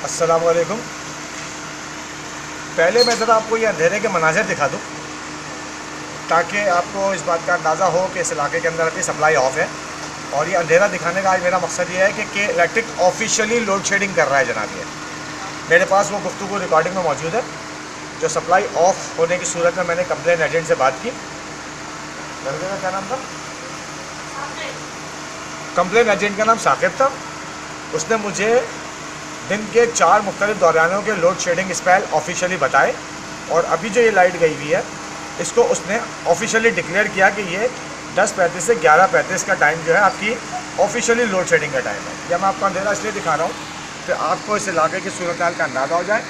अस्सलाम वालेकुम। पहले मैं ज़रा आपको ये अंधेरे के मनाज़िर दिखा दूँ ताकि आपको इस बात का अंदाज़ा हो कि इस इलाके के अंदर अभी सप्लाई ऑफ है। और ये अंधेरा दिखाने का आज मेरा मकसद ये है कि इलेक्ट्रिक ऑफिशियली लोड शेडिंग कर रहा है जनाब। ये मेरे पास वो गुफ्तगू रिकॉर्डिंग में मौजूद है जो सप्लाई ऑफ होने की सूरत में मैंने कंप्लेन एजेंट से बात की। लड़के का क्या नाम था? कंप्लेन एजेंट का नाम साकिब था। उसने मुझे दिन के 4 मुख्तलिफ दौरानों के लोड शेडिंग स्पेल ऑफिशियली बताए और अभी जो ये लाइट गई हुई है इसको उसने ऑफिशियली डिक्लेयर किया कि ये 10:35 से 11:35 का टाइम जो है आपकी ऑफिशियली लोड शेडिंग का टाइम है। यह मैं आपको अंधेरा इसलिए दिखा रहा हूँ कि आपको इस इलाके की सूरत हाल का अंदाज़ा हो जाए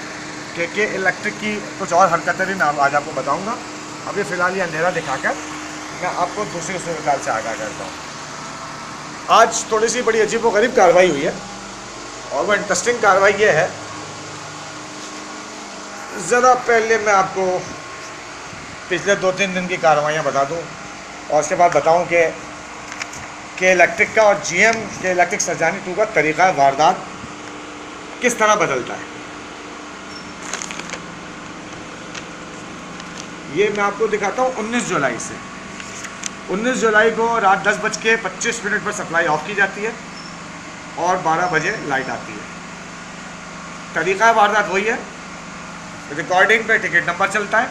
कि इलेक्ट्रिक की कुछ और हरकतें भी मैं आज आपको बताऊँगा। अभी फ़िलहाल ये अंधेरा दिखाकर मैं आपको दूसरी सूरत हाल से आगाह करता हूँ। आज थोड़ी सी बड़ी अजीब व गरीब कार्रवाई हुई है और वो इंटरेस्टिंग कार्रवाई ये है, ज़रा पहले मैं आपको पिछले 2-3 दिन की कार्रवाइयाँ बता दूँ और उसके बाद बताऊँ कि इलेक्ट्रिक का और जीएम के इलेक्ट्रिक सरजानी 2 का तरीक़ा वारदात किस तरह बदलता है। ये मैं आपको दिखाता हूँ 19 जुलाई से। 19 जुलाई को रात 10:25 पर सप्लाई ऑफ की जाती है और 12 बजे लाइट आती है। तरीक़ा वारदात वही है, रिकॉर्डिंग पे टिकट नंबर चलता है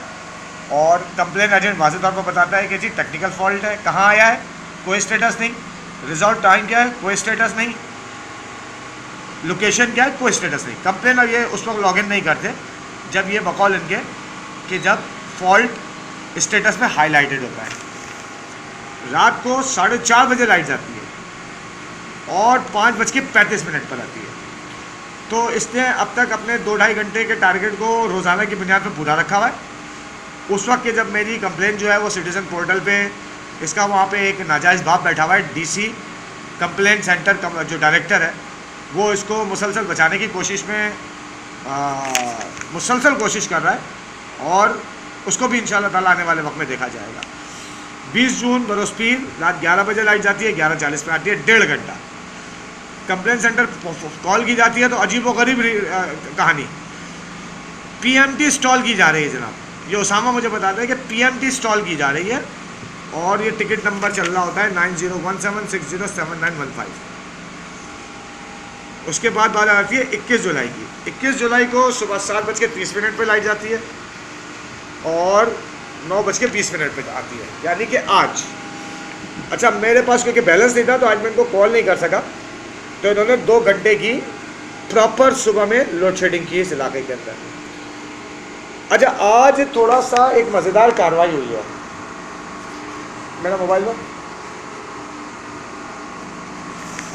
और कंप्लेन एजेंट वाज़ेह तौर पर बताता है कि जी टेक्निकल फॉल्ट है, कहाँ आया है कोई स्टेटस नहीं, रिजॉल्व टाइम क्या है कोई स्टेटस नहीं, लोकेशन क्या है कोई स्टेटस नहीं। कंप्लेन अब ये उस वक्त लॉगिन नहीं करते जब ये बकौल इनके कि जब फॉल्ट स्टेटस में हाईलाइटेड होता है। रात को 4:30 बजे लाइट जाती है और 5:35 पर आती है। तो इसने अब तक अपने 2-2.5 घंटे के टारगेट को रोज़ाना की बुनियाद पर पूरा रखा हुआ है। उस वक्त के जब मेरी कंप्लेन जो है वो सिटीज़न पोर्टल पे इसका वहाँ पे एक नाजायज़ बाप बैठा हुआ है, डीसी कंप्लेंट सेंटर जो डायरेक्टर है वो इसको मुसलसल बचाने की कोशिश में मुसलसल कोशिश कर रहा है और उसको भी इंशाल्लाह ताला आने वाले वक्त में देखा जाएगा। 20 जून बरोज़पीर रात 11 बजे लाइट जाती है, 11:40 पर आती है, 1.5 घंटा। कंप्लेंट सेंटर कॉल की जाती है तो अजीब व गरीब कहानी पीएमटी इंस्टॉल की जा रही है जनाब। ये उसामा मुझे बताता है कि पीएमटी इंस्टॉल की जा रही है और ये टिकट नंबर चल रहा होता है 9017607915। उसके बाद बात आती है 21 जुलाई की। 21 जुलाई को सुबह 7:30 पर लाइट जाती है और 9:20 पर आती है, यानी कि आज। अच्छा, मेरे पास क्योंकि बैलेंस नहीं था तो आज मैं इनको कॉल नहीं कर सका, तो इन्होंने 2 घंटे की प्रॉपर सुबह में लोड शेडिंग की इस इलाके के अंदर। अच्छा, आज थोड़ा सा एक मज़ेदार कार्रवाई हुई है। मेरा मोबाइल में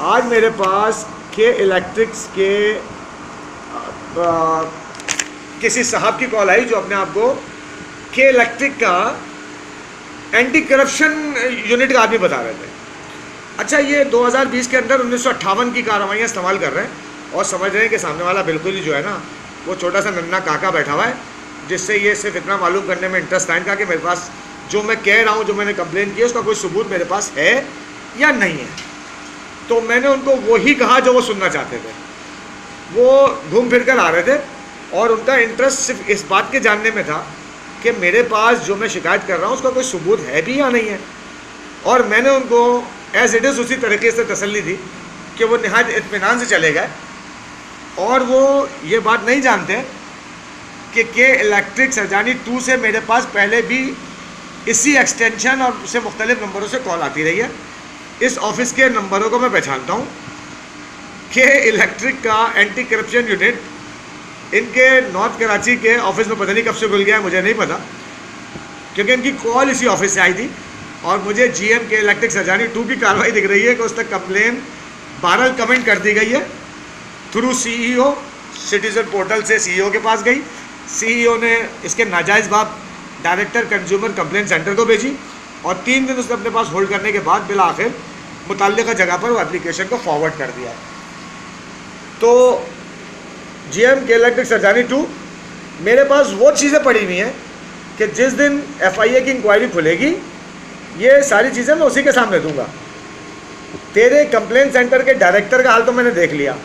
आज मेरे पास के इलेक्ट्रिक्स के किसी साहब की कॉल आई जो अपने आप को के इलेक्ट्रिक का एंटी करप्शन यूनिट का आदमी बता रहे थे। अच्छा, ये 2020 के अंदर 1958 की कार्रवाइयाँ इस्तेमाल कर रहे हैं और समझ रहे हैं कि सामने वाला बिल्कुल ही जो है ना वो छोटा सा नन्ना काका बैठा हुआ है, जिससे ये सिर्फ इतना मालूम करने में इंटरेस्ट था इनका कि मेरे पास जो मैं कह रहा हूँ, जो मैंने कंप्लेन की है उसका कोई सबूत मेरे पास है या नहीं है। तो मैंने उनको वही कहा जो वो सुनना चाहते थे। वो घूम फिर कर आ रहे थे और उनका इंटरेस्ट सिर्फ इस बात के जानने में था कि मेरे पास जो मैं शिकायत कर रहा हूँ उसका कोई सबूत है भी या नहीं है। और मैंने उनको एज इट इज़ उसी तरीके से तसल्ली दी कि वो नहायत इत्मीनान से चले गए और वो ये बात नहीं जानते कि इलेक्ट्रिक सरजानी 2 से मेरे पास पहले भी इसी एक्सटेंशन और से मुख्तलिफ नंबरों से कॉल आती रही है। इस ऑफिस के नंबरों को मैं पहचानता हूँ कि इलेक्ट्रिक का एंटी करप्शन यूनिट इनके नॉर्थ कराची के ऑफिस में पता नहीं कब से खुल गया है, मुझे नहीं पता, क्योंकि इनकी कॉल इसी ऑफिस से आई थी और मुझे जीएम के इलेक्ट्रिक सरजानी 2 की कार्रवाई दिख रही है कि उस तक कंप्लेन 12 कमेंट कर दी गई है थ्रू सीईओ। सिटीज़न पोर्टल से सीईओ के पास गई, सीईओ ने इसके नाजायज़ बाप डायरेक्टर कंज्यूमर कंप्लेंट सेंटर को भेजी और 3 दिन उसने अपने पास होल्ड करने के बाद बिल आखिर मुतल्लिका जगह पर वो एप्लीकेशन को फॉरवर्ड कर दिया। तो जीएम के इलेक्ट्रिक सरजानी 2 मेरे पास वो चीज़ें पड़ी हुई हैं कि जिस दिन एफआईए की इंक्वायरी खुलेगी ये सारी चीज़ें मैं उसी के सामने दूंगा। तेरे कंप्लेंट सेंटर के डायरेक्टर का हाल तो मैंने देख लिया,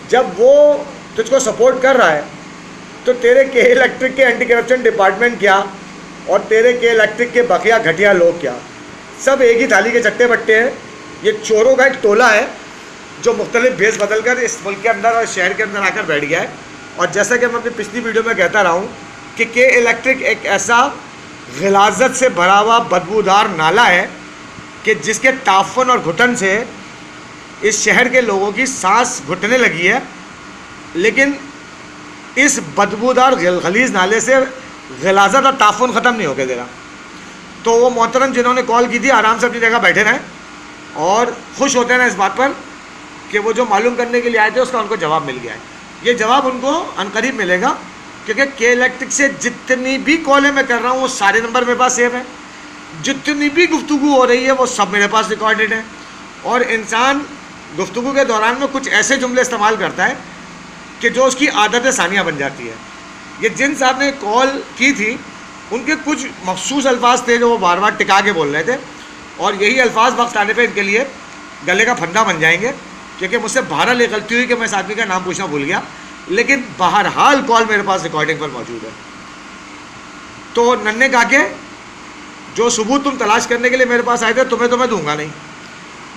जब वो तुझको सपोर्ट कर रहा है, तो तेरे के इलेक्ट्रिक के एंटी करप्शन डिपार्टमेंट क्या और तेरे के इलेक्ट्रिक के बकिया घटिया लोग क्या, सब एक ही थाली के चट्टे बट्टे हैं। ये चोरों का एक टोला है जो मुख्तलिफ भेस बदल कर इस मुल्क के अंदर और शहर के अंदर आकर बैठ गया है। और जैसा कि मैं अपनी पिछली वीडियो में कहता रहा हूँ कि के इलेक्ट्रिक एक ऐसा गिलाजत से भरा हुआ बदबूदार नाला है कि जिसके ताफन और घुटन से इस शहर के लोगों की सांस घुटने लगी है, लेकिन इस बदबूदार गलीज नाले से गिलाजत और ताफन ख़त्म नहीं होके दे रहा। तो वो मोहतरम जिन्होंने कॉल की थी आराम से अपनी जगह बैठे रहें और खुश होते हैं इस बात पर कि वो जो मालूम करने के लिए आए थे उसका उनको जवाब मिल गया है। ये जवाब उनको अनकरीब मिलेगा, क्योंकि के इलेक्ट्रिक से जितनी भी कॉलें मैं कर रहा हूँ वो सारे नंबर मेरे पास सेव है, जितनी भी गुफ्तगू हो रही है वो सब मेरे पास रिकॉर्डेड है। और इंसान गुफ्तगू के दौरान में कुछ ऐसे जुमले इस्तेमाल करता है कि जो उसकी आदत सानिया बन जाती है। ये जिन साहब ने कॉल की थी उनके कुछ मखसूस अल्फाज थे जो वो बार बार टिका के बोल रहे थे, और यही अल्फाज वक्त आने पर इनके लिए गले का फंदा बन जाएंगे, क्योंकि मुझसे बहरहाल ये गलती हुई कि मैं इस आदमी का नाम पूछना भूल गया, लेकिन बहरहाल कॉल मेरे पास रिकॉर्डिंग पर मौजूद है। तो नन्हे काके जो सबूत तुम तलाश करने के लिए मेरे पास आए थे तुम्हें तो मैं दूंगा नहीं,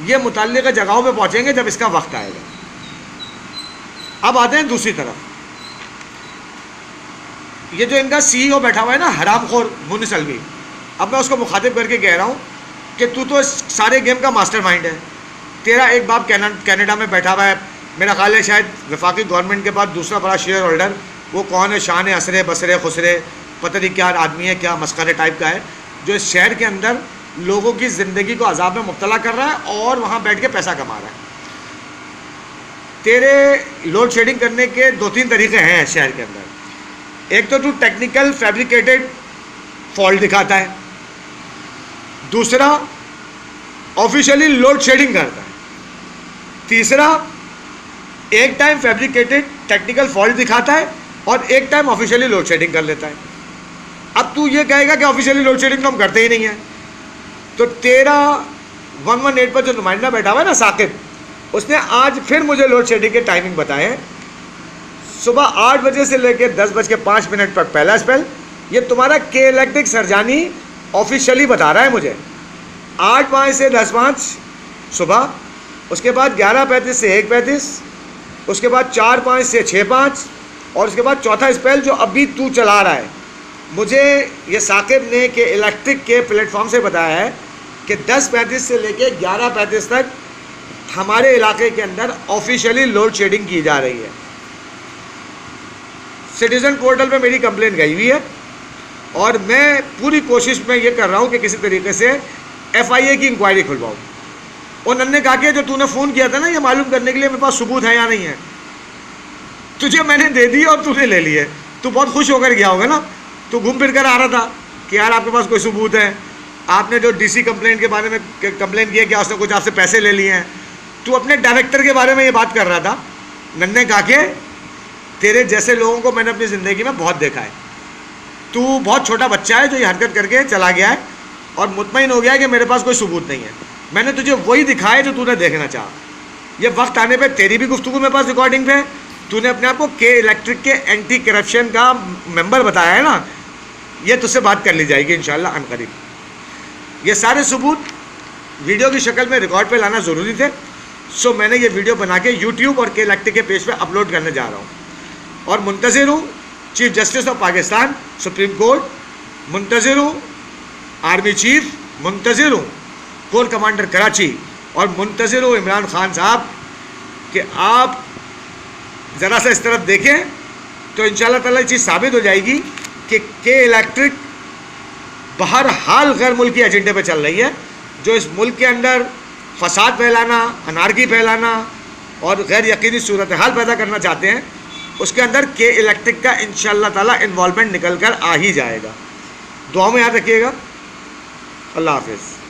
ये मुतल्लिक़ जगहों पे पहुंचेंगे जब इसका वक्त आएगा। अब आते हैं दूसरी तरफ, ये जो इनका CEO बैठा हुआ है ना हरामखोर मुनिस अलवी, अब मैं उसको मुखातिब करके कह रहा हूँ कि तू तो इस सारे गेम का मास्टरमाइंड है। तेरा एक बाप कनाडा में बैठा हुआ है, मेरा ख्याल है शायद वफाकी गवर्नमेंट के बाद दूसरा बड़ा शेयर होल्डर, वो कौन है, शान असरे बसरे खुसरे पता नहीं क्या आदमी है, क्या मस्करे टाइप का है, जो इस शहर के अंदर लोगों की ज़िंदगी को अजाब में मुब्तला कर रहा है और वहाँ बैठ के पैसा कमा रहा है। तेरे लोड शेडिंग करने के 2-3 तरीके हैं शहर के अंदर। एक तो तू टेक्निकल फैब्रिकेटेड फॉल्ट दिखाता है, दूसरा ऑफिशियली लोड शेडिंग करता है, तीसरा एक टाइम फैब्रिकेटेड टेक्निकल फॉल्ट दिखाता है और एक टाइम ऑफिशियली लोड शेडिंग कर लेता है। अब तू ये कहेगा कि ऑफिशियली लोड शेडिंग तो हम करते ही नहीं है, तो तेरा 118 पर जो नुमाइंदा बैठा हुआ है ना साकिब, उसने आज फिर मुझे लोड शेडिंग के टाइमिंग बताए। सुबह 8 बजे से लेकर 10:05 तक पहला स्पेल, ये तुम्हारा के इलेक्ट्रिक सरजानी ऑफिशियली बता रहा है मुझे। 8:05 से 10:05 सुबह, उसके बाद 11:35 से 1:35, उसके बाद 4:05 से 6:05 और उसके बाद चौथा स्पेल जो अभी तू चला रहा है। मुझे ये साकिब ने के इलेक्ट्रिक के प्लेटफॉर्म से बताया है कि 10:35 से लेके 11:35 तक हमारे इलाके के अंदर ऑफिशियली लोड शेडिंग की जा रही है। सिटीज़न पोर्टल पे मेरी कंप्लेंट गई हुई है और मैं पूरी कोशिश में ये कर रहा हूँ कि किसी तरीके से FIA की इंक्वायरी खुलवाऊँ। और नन्हे काके जो तूने फ़ोन किया था ना ये मालूम करने के लिए मेरे पास सबूत है या नहीं है, तुझे मैंने दे दी और तूने ले लिए। तू बहुत खुश होकर गया होगा ना, तू घूम फिर कर आ रहा था कि यार आपके पास कोई सबूत है। आपने जो DC कंप्लेंट के बारे में कंप्लेंट किया कि उसने कुछ आपसे पैसे ले लिए हैं, तू अपने डायरेक्टर के बारे में ये बात कर रहा था। नन्हे काके तेरे जैसे लोगों को मैंने अपनी ज़िंदगी में बहुत देखा है। तू बहुत छोटा बच्चा है जो ये हरकत करके चला गया है और मुतमईन हो गया है कि मेरे पास कोई सबूत नहीं है। मैंने तुझे वही दिखाया जो तूने देखना चाहा। ये वक्त आने पे तेरी भी गुफ्तगू मेरे पास रिकॉर्डिंग पे, तूने अपने आप को के इलेक्ट्रिक के एंटी करप्शन का मेंबर बताया है ना, ये तुझसे बात कर ली जाएगी इंशाल्लाह अनकरीब। ये सारे सबूत वीडियो की शक्ल में रिकॉर्ड पे लाना ज़रूरी थे, सो मैंने ये वीडियो बना के यूट्यूब और के इलेक्ट्रिक के पेज पे अपलोड करने जा रहा हूँ। और मुंतज़िर हूँ chief justice of Pakistan supreme court, मुंतज़िर हूँ आर्मी चीफ, मुंतज़िर हूँ कोर कमांडर कराची और मुंतज़िर हूँ इमरान खान साहब कि आप ज़रा सा इस तरफ देखें तो इंशाल्लाह ताला ये चीज़ साबित हो जाएगी कि के इलेक्ट्रिक बहरहाल गैर मुल्की एजेंडे पे चल रही है, जो इस मुल्क के अंदर फसाद फैलाना, अनारकी फैलाना और गैर यकीनी सूरत हाल पैदा करना चाहते हैं, उसके अंदर के इलेक्ट्रिक का इंशाल्लाह ताला इन्वॉल्वमेंट निकल कर आ ही जाएगा। दुआ में याद रखिएगा। अल्लाह हाफिज़।